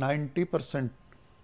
90%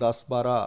10-12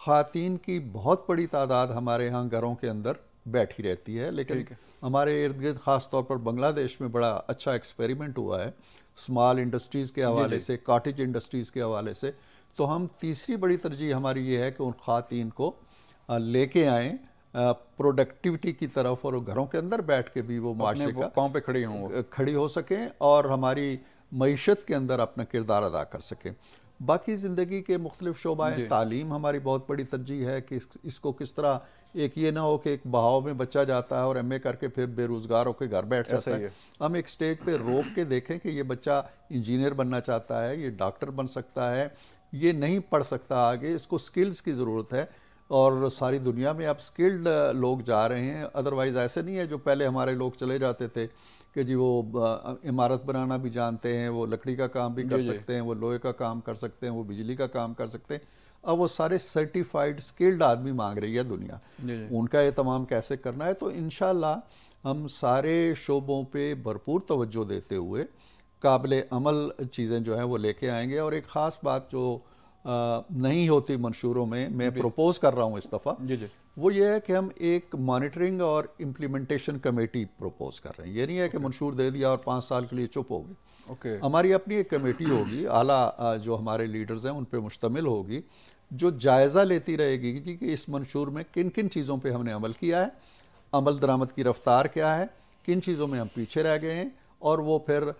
خواتین کی بہت بڑی تعداد ہمارے ہاں گھروں کے اندر بیٹھی رہتی ہے، لیکن ہمارے ارد گرد خاص طور پر بنگلہ دیش میں بڑا اچھا ایکسپیریمنٹ ہوا ہے اسمال انڈسٹریز کے حوالے سے، کاٹیج انڈسٹریز کے حوالے سے. تو ہم تیسری بڑی ترجیح ہماری یہ ہے کہ ان خواتین کو لے کے آئیں پروڈکٹیوٹی کی طرف، اور گھروں کے اندر بیٹھ کے بھی وہ معاشرے کا پاؤں پہ کھڑی ہو سکیں اور ہماری معیشت کے اندر اپنا کردار ادا کر سکیں. باقی زندگی کے مختلف شعبہ ہیں. تعلیم ہماری بہت بڑی ترجیح ہے کہ اس کو کس طرح ایک یہ نہ ہو کہ ایک بہاؤ میں بچہ جاتا ہے اور ایم اے کر کے پھر بے روزگار ہو کے گھر بیٹھ جاتا ہے. ہم ایک سٹیج پہ روک کے دیکھیں کہ یہ بچہ انجینئر بننا چاہتا ہے، یہ ڈاکٹر بن سکتا ہے، یہ نہیں پڑھ سکتا آگے، اس کو سکلز کی ضرورت ہے. اور ساری دنیا میں اب سکلڈ لوگ جا رہے ہیں. ادروائز ایسے نہیں ہے جو پہلے ہمارے لوگ چلے جاتے تھے کہ جی وہ عمارت بنانا بھی جانتے ہیں، وہ لکڑی کا کام بھی کر سکتے ہیں، وہ لوہے کا کام کر سکتے ہیں، وہ بجلی کا کام کر سکتے ہیں. اب وہ سارے سرٹیفائیڈ سکلڈ آدمی مانگ رہی ہے دنیا. ان کا اہتمام کیسے کرنا ہے؟ تو انشاءاللہ ہم سارے شعبوں پہ بھرپور توجہ دیتے ہوئے قابل عمل چیزیں جو ہیں وہ لے کے آئیں گے. اور ایک خاص بات جو نہیں ہوتی منشوروں میں پروپوز کر رہا ہوں اس دفعہ، وہ یہ ہے کہ ہم ایک مانیٹرنگ اور امپلیمنٹیشن کمیٹی پروپوز کر رہے ہیں. یہ نہیں ہے کہ منشور دے دیا اور 5 سال کے لیے چپ ہو گئے. ہماری اپنی ایک کمیٹی ہوگی، اعلیٰ جو ہمارے لیڈرز ہیں ان پہ مشتمل ہوگی، جو جائزہ لیتی رہے گی جی کہ اس منشور میں کن کن چیزوں پہ ہم نے عمل کیا ہے، عمل درآمد کی رفتار کیا ہے، کن چیزوں میں ہم پیچھے رہ گئے ہیں، اور وہ پھر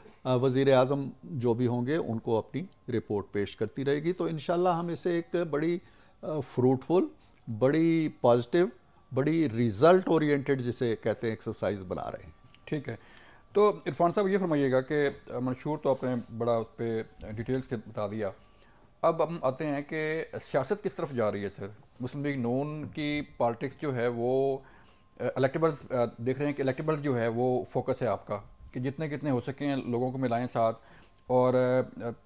وزیر اعظم جو بھی ہوں گے ان کو اپنی رپورٹ پیش کرتی رہے گی. تو انشاءاللہ ہم اسے ایک بڑی فروٹفل، بڑی پازیٹیو، بڑی ریزلٹ اورینٹڈ جسے کہتے ہیں ایکسرسائز بنا رہے ہیں. ٹھیک ہے. تو عرفان صاحب یہ فرمائیے گا کہ منشور تو آپ نے بڑا اس پہ ڈیٹیلز کے بتا دیا. اب ہم آتے ہیں کہ سیاست کس طرف جا رہی ہے سر. مسلم لیگ نون کی پالیٹکس جو ہے وہ الیکٹیبلز دیکھ رہے ہیں کہ الیکٹیبلز جو ہے وہ فوکس ہے آپ کا کہ جتنے کتنے ہو سکیں لوگوں کو ملائیں ساتھ. اور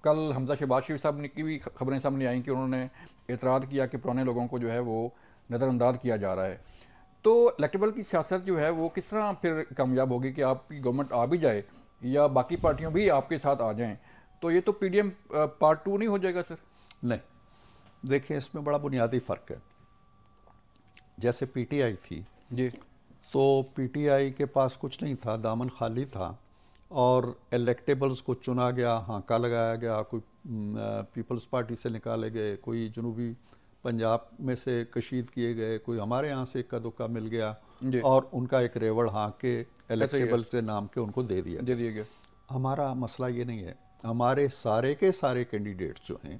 کل حمزہ شہباز شریف صاحب کی بھی خبریں سامنے آئیں کہ انہوں نے اعتراض کیا کہ پرانے لوگوں کو جو ہے وہ نظر انداز کیا جا رہا ہے. تو الیکٹیبل کی سیاست جو ہے وہ کس طرح پھر کامیاب ہوگی کہ آپ کی گورنمنٹ آ بھی جائے یا باقی پارٹیوں بھی آپ کے ساتھ آ جائیں؟ تو یہ تو پی ڈی ایم پارٹ 2 نہیں ہو جائے گا سر؟ نہیں، دیکھیں اس میں بڑا بنیادی فرق ہے. جیسے پی ٹی آئی تھی جی، تو پی ٹی آئی کے پاس کچھ نہیں تھا، دامن خالی تھا، اور الیکٹیبلز کو چنا گیا، ہانکا لگایا گیا، کوئی پیپلز پارٹی سے نکالے گئے، کوئی جنوبی پنجاب میں سے کشید کیے گئے، کوئی ہمارے ہاں سے اکا دکا مل گیا، اور ان کا ایک ریوڑ ہانک کے الیکٹیبل کے نام کے ان کو دے دیا گیا. ہمارا مسئلہ یہ نہیں ہے. ہمارے سارے کے سارے کینڈیڈیٹس جو ہیں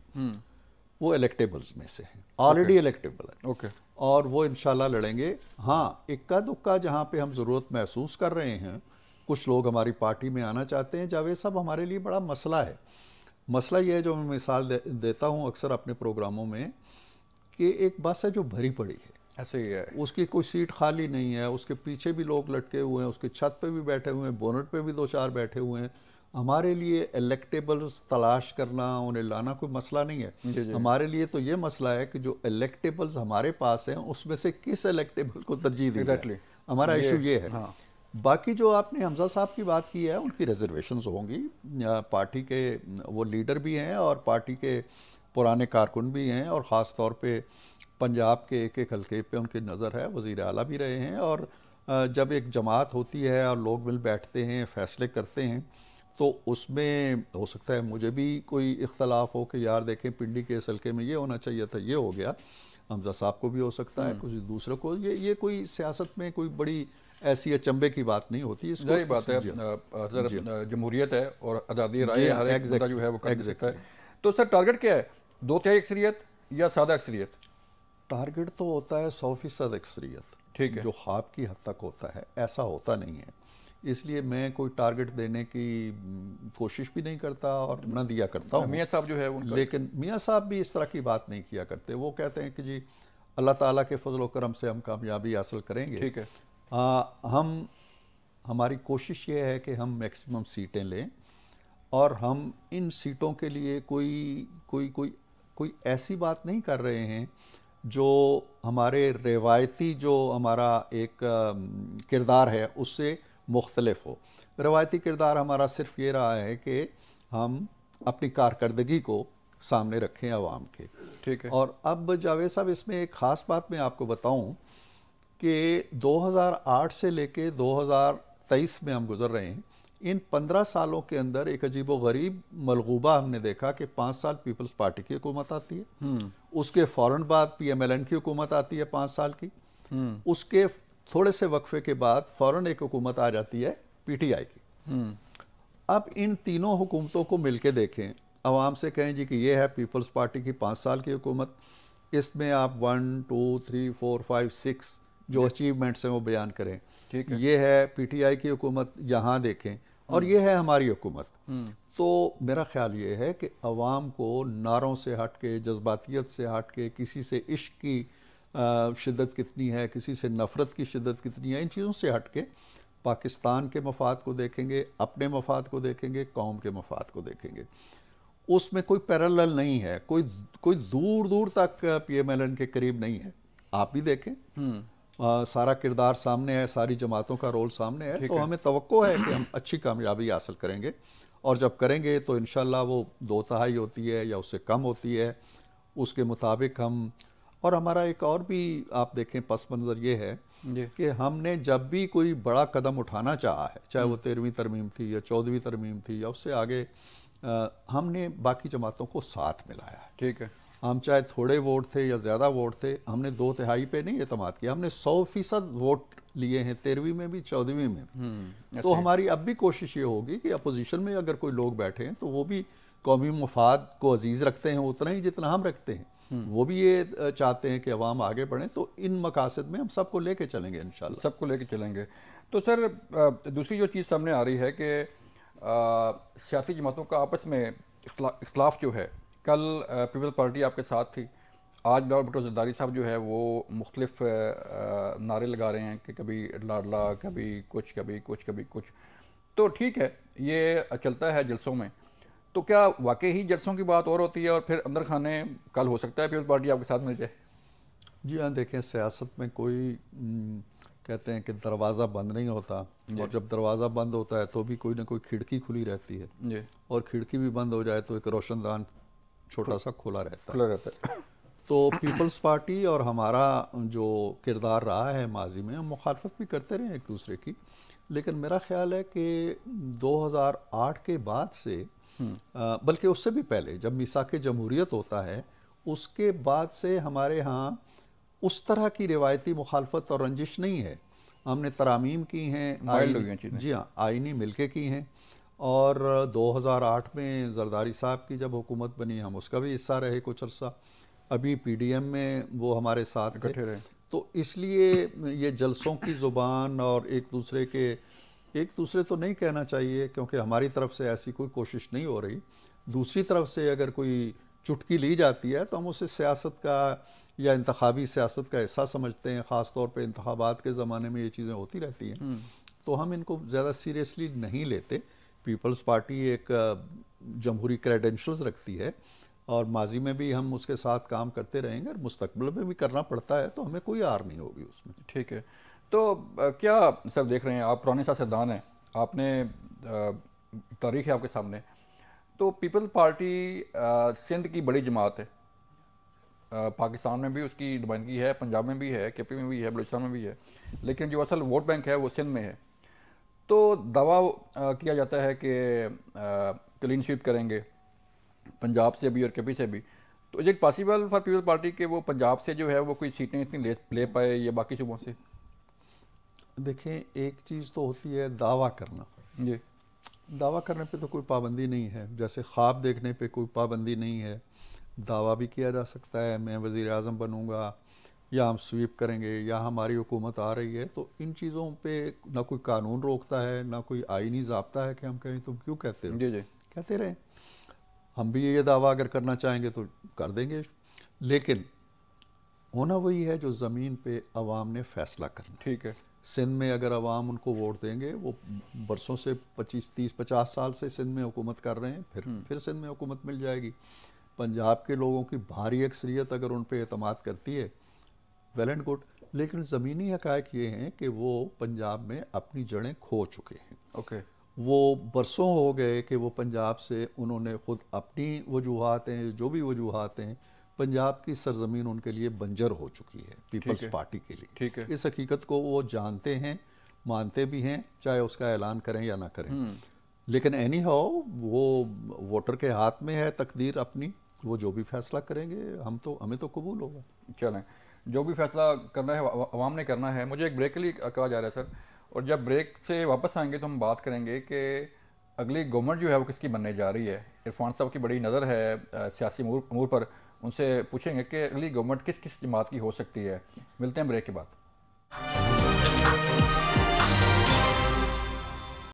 وہ الیکٹیبلز میں سے ہیں، آلریڈی الیکٹیبل ہیں، اور وہ انشاءاللہ لڑیں گے. ہاں، اکا دکا جہاں پہ ہم ضرورت محسوس کر رہے ہیں، کچھ لوگ ہماری پارٹی میں آنا چاہتے ہیں، جاوید صاحب ہمارے لیے بڑا مسئلہ ہے. مسئلہ یہ ہے جو میں مثال دیتا ہوں اکثر اپنے پروگراموں میں، کہ ایک بس ہے جو بھری پڑی ہے، ایسے ہی ہے، اس کی کوئی سیٹ خالی نہیں ہے، اس کے پیچھے بھی لوگ لٹکے ہوئے ہیں، اس کے چھت پہ بھی بیٹھے ہوئے ہیں، بونٹ پہ بھی 2-4 بیٹھے ہوئے ہیں. ہمارے لیے الیکٹیبلز تلاش کرنا، انہیں لانا کوئی مسئلہ نہیں ہے. ہمارے لیے تو یہ مسئلہ ہے کہ جو الیکٹیبلز ہمارے پاس ہیں اس میں سے کس الیکٹیبل کو ترجیح دی جائے. ہمارا ایشو یہ ہے. باقی جو آپ نے حمزہ صاحب کی بات کی ہے، ان کی ریزرویشنز ہوں گی. پارٹی کے وہ لیڈر بھی ہیں اور پارٹی کے پرانے کارکن بھی ہیں، اور خاص طور پہ پنجاب کے ایک ایک حلقے پہ ان کی نظر ہے. وزیر اعلیٰ بھی رہے ہیں، اور جب ایک جماعت ہوتی ہے اور لوگ مل بیٹھتے ہیں، فیصلے کرتے ہیں، تو اس میں ہو سکتا ہے مجھے بھی کوئی اختلاف ہو کہ یار دیکھیں پنڈی کے اس حلقے میں یہ ہونا چاہیے تھا، یہ ہو گیا. حمزہ صاحب کو بھی ہو سکتا ہے، کچھ دوسروں کو. یہ کوئی سیاست میں کوئی بڑی ایسی اچنبے کی بات نہیں ہوتی. اس ظاہر بات ہے، جمہوریت ہے اور آزادی رائے ہر ایک بندہ جو ہے وہ کر سکتا ہے. تو سر ٹارگٹ کیا ہے؟ 2/3 اکثریت یا سادہ اکثریت؟ ٹارگٹ تو ہوتا ہے 100% اکثریت، ٹھیک ہے، جو خواب کی حد تک ہوتا ہے. ایسا ہوتا نہیں ہے، اس لیے میں کوئی ٹارگٹ دینے کی کوشش بھی نہیں کرتا اور نہ دیا کرتا ہوں. میاں صاحب جو ہے لیکن میاں صاحب بھی اس طرح کی بات نہیں کیا کرتے. وہ کہتے ہیں کہ جی اللہ تعالیٰ کے فضل و کرم سے ہم کامیابی حاصل کریں گے. ٹھیک ہے، ہماری کوشش یہ ہے کہ ہم میکسیمم سیٹیں لیں، اور ہم ان سیٹوں کے لیے کوئی ایسی بات نہیں کر رہے ہیں جو ہمارے روایتی جو ہمارا ایک کردار ہے اس سے مختلف ہو. روایتی کردار ہمارا صرف یہ رہا ہے کہ ہم اپنی کارکردگی کو سامنے رکھیں عوام کے. ٹھیک ہے. اور اب جاوید صاحب اس میں ایک خاص بات میں آپ کو بتاؤں کہ 2008 سے لے کے 2023 میں ہم گزر رہے ہیں. ان 15 سالوں کے اندر ایک عجیب و غریب ملغوبہ ہم نے دیکھا کہ 5 سال پیپلز پارٹی کی حکومت آتی ہے, اس کے فوراً بعد پی ایم ایل این کی حکومت آتی ہے 5 سال کی, اس کے تھوڑے سے وقفے کے بعد فوراً ایک حکومت آ جاتی ہے پی ٹی آئی کی. اب ان تینوں حکومتوں کو مل کے دیکھیں, عوام سے کہیں جی کہ یہ ہے پیپلز پارٹی کی 5 سال کی حکومت, اس میں آپ 1 2 3 4 5 6 جو اچیومنٹس ہیں وہ بیان کریں. یہ ہے پی ٹی آئی کی حکومت, یہاں دیکھیں, اور یہ ہے ہماری حکومت. تو میرا خیال یہ ہے کہ عوام کو نعروں سے ہٹ کے, جذباتیت سے ہٹ کے, کسی سے عشق کی شدت کتنی ہے, کسی سے نفرت کی شدت کتنی ہے, ان چیزوں سے ہٹ کے پاکستان کے مفاد کو دیکھیں گے, اپنے مفاد کو دیکھیں گے, قوم کے مفاد کو دیکھیں گے. اس میں کوئی پیرالل نہیں ہے, کوئی دور دور تک پی ایم ایل این کے قریب نہیں ہے. آپ بھی دیکھیں, سارا کردار سامنے ہے, ساری جماعتوں کا رول سامنے ہے. تو ہمیں توقع ہے کہ ہم اچھی کامیابی حاصل کریں گے, اور جب کریں گے تو انشاءاللہ وہ 2/3 ہوتی ہے یا اس سے کم ہوتی ہے, اس کے مطابق ہم. اور ہمارا ایک اور بھی آپ دیکھیں پس منظر یہ ہے کہ ہم نے جب بھی کوئی بڑا قدم اٹھانا چاہا ہے, چاہے وہ 13ویں ترمیم تھی یا 14ویں ترمیم تھی یا اس سے آگے, ہم نے باقی جماعتوں کو ساتھ ملایا ہے. ٹھیک ہے. ہم چاہے تھوڑے ووٹ تھے یا زیادہ ووٹ تھے, ہم نے 2/3 پہ نہیں اعتماد کیا, ہم نے 100% ووٹ لیے ہیں 13ویں میں بھی 14ویں میں بھی. تو ہماری اب بھی کوشش یہ ہوگی کہ اپوزیشن میں اگر کوئی لوگ بیٹھے ہیں تو وہ بھی قومی مفاد کو عزیز رکھتے ہیں اتنا ہی جتنا ہم رکھتے ہیں, وہ بھی یہ چاہتے ہیں کہ عوام آگے بڑھیں. تو ان مقاصد میں ہم سب کو لے کے چلیں گے انشاءاللہ. سب کو لے کے چلیں گے. تو سر دوسری جو چیز سامنے آ رہی ہے کہ سیاسی جماعتوں کا آپس میں اختلاف جو ہے, کل پیپل پارٹی آپ کے ساتھ تھی, آج بلاول بھٹو زرداری صاحب جو ہے وہ مختلف نعرے لگا رہے ہیں کہ کبھی لاڈلا, کبھی کچھ, کبھی کچھ, کبھی کچھ. تو ٹھیک ہے, یہ چلتا ہے جلسوں میں. تو کیا واقعی ہی جلسوں کی بات اور ہوتی ہے اور پھر اندر خانے کل ہو سکتا ہے پیپل پارٹی آپ کے ساتھ مل جائے؟ جی ہاں, دیکھیں سیاست میں کوئی کہتے ہیں کہ دروازہ بند نہیں ہوتا, اور جب دروازہ بند ہوتا ہے تو بھی کوئی نہ کوئی کھڑکی کھلی رہتی ہے, اور کھڑکی بھی بند ہو جائے تو ایک روشن دان چھوٹا سا کھلا رہتا ہے. تو پیپلز پارٹی اور ہمارا جو کردار رہا ہے ماضی میں, ہم مخالفت بھی کرتے رہے ایک دوسرے کی, لیکن میرا خیال ہے کہ 2008 کے بعد سے, بلکہ اس سے بھی پہلے جب میثاق جمہوریت ہوتا ہے, اس کے بعد سے ہمارے ہاں اس طرح کی روایتی مخالفت اور رنجش نہیں ہے. ہم نے ترامیم کی ہیں, جی ہاں, آئینی مل کے کی ہیں, اور 2008 میں زرداری صاحب کی جب حکومت بنی ہم اس کا بھی حصہ رہے کچھ عرصہ, ابھی پی ڈی ایم میں وہ ہمارے ساتھ تھے. تو اس لیے یہ جلسوں کی زبان اور ایک دوسرے تو نہیں کہنا چاہیے, کیونکہ ہماری طرف سے ایسی کوئی کوشش نہیں ہو رہی. دوسری طرف سے اگر کوئی چٹکی لی جاتی ہے تو ہم اسے سیاست کا یا انتخابی سیاست کا حصہ سمجھتے ہیں, خاص طور پہ انتخابات کے زمانے میں یہ چیزیں ہوتی رہتی ہیں. تو ہم ان کو زیادہ سیریسلی نہیں لیتے. پیپلز پارٹی ایک جمہوری کریڈینشلز رکھتی ہے, اور ماضی میں بھی ہم اس کے ساتھ کام کرتے رہیں گے, اور مستقبل میں بھی کرنا پڑتا ہے, تو ہمیں کوئی آر نہیں ہوگی اس میں. ٹھیک ہے. تو کیا سر دیکھ رہے ہیں, آپ پرانے سیاستدان ہیں, آپ نے تاریخ ہے آپ کے سامنے, تو پیپل پارٹی سندھ کی بڑی جماعت ہے, پاکستان میں بھی اس کی نمائندگی ہے, پنجاب میں بھی ہے, کے پی میں بھی ہے, بلوچستان میں بھی ہے, لیکن جو اصل ووٹ بینک ہے وہ سندھ میں ہے. تو دعویٰ کیا جاتا ہے کہ کلین سویپ کریں گے پنجاب سے بھی اور کے پی سے بھی. تو is it possible for people party کہ وہ پنجاب سے جو ہے وہ کوئی سیٹیں اتنی لے پائے یا باقی صوبوں سے؟ دیکھیں, ایک چیز تو ہوتی ہے دعویٰ کرنا. جی, دعویٰ کرنے پہ تو کوئی پابندی نہیں ہے, جیسے خواب دیکھنے پہ کوئی پابندی نہیں ہے. دعویٰ بھی کیا جا سکتا ہے, میں وزیر اعظم بنوں گا, یا ہم سویپ کریں گے, یا ہماری حکومت آ رہی ہے. تو ان چیزوں پہ نہ کوئی قانون روکتا ہے, نہ کوئی آئینی ضابطہ ہے کہ ہم کہیں تم کیوں کہتے ہو. جی جی, کہتے رہیں. ہم بھی یہ دعویٰ اگر کرنا چاہیں گے تو کر دیں گے, لیکن ہونا وہی ہے جو زمین پہ عوام نے فیصلہ کرنا. ٹھیک ہے. سندھ میں اگر عوام ان کو ووٹ دیں گے, وہ برسوں سے 25-30-50 سال سے سندھ میں حکومت کر رہے ہیں, پھر سندھ میں حکومت مل جائے گی. پنجاب کے لوگوں کی بھاری اکثریت اگر ان پہ اعتماد کرتی ہے, ویل اینڈ گڈ, لیکن زمینی حقائق یہ ہیں کہ وہ پنجاب میں اپنی جڑیں کھو چکے ہیں. اوکے. وہ برسوں ہو گئے کہ وہ پنجاب سے انہوں نے خود اپنی وجوہات ہیں، جو بھی وجوہات ہیں، پنجاب کی سرزمین ان کے لیے بنجر ہو چکی ہے پیپلز پارٹی کے لیے. ٹھیک ہے. اس حقیقت کو وہ جانتے ہیں، مانتے بھی ہیں، چاہے اس کا اعلان کریں یا نہ کریں. لیکن اینی ہاؤ وہ ووٹر کے ہاتھ میں ہے تقدیر اپنی، وہ جو بھی فیصلہ کریں گے ہمیں تو قبول ہوگا. چلیں، جو بھی فیصلہ کرنا ہے عوام نے کرنا ہے. مجھے ایک بریک کے لیے کہا جا رہا ہے سر، اور جب بریک سے واپس آئیں گے تو ہم بات کریں گے کہ اگلی گورنمنٹ جو ہے وہ کس کی بننے جا رہی ہے. عرفان صاحب کی بڑی نظر ہے سیاسی امور پر، ان سے پوچھیں گے کہ اگلی گورنمنٹ کس کس جماعت کی ہو سکتی ہے. ملتے ہیں بریک کے بعد.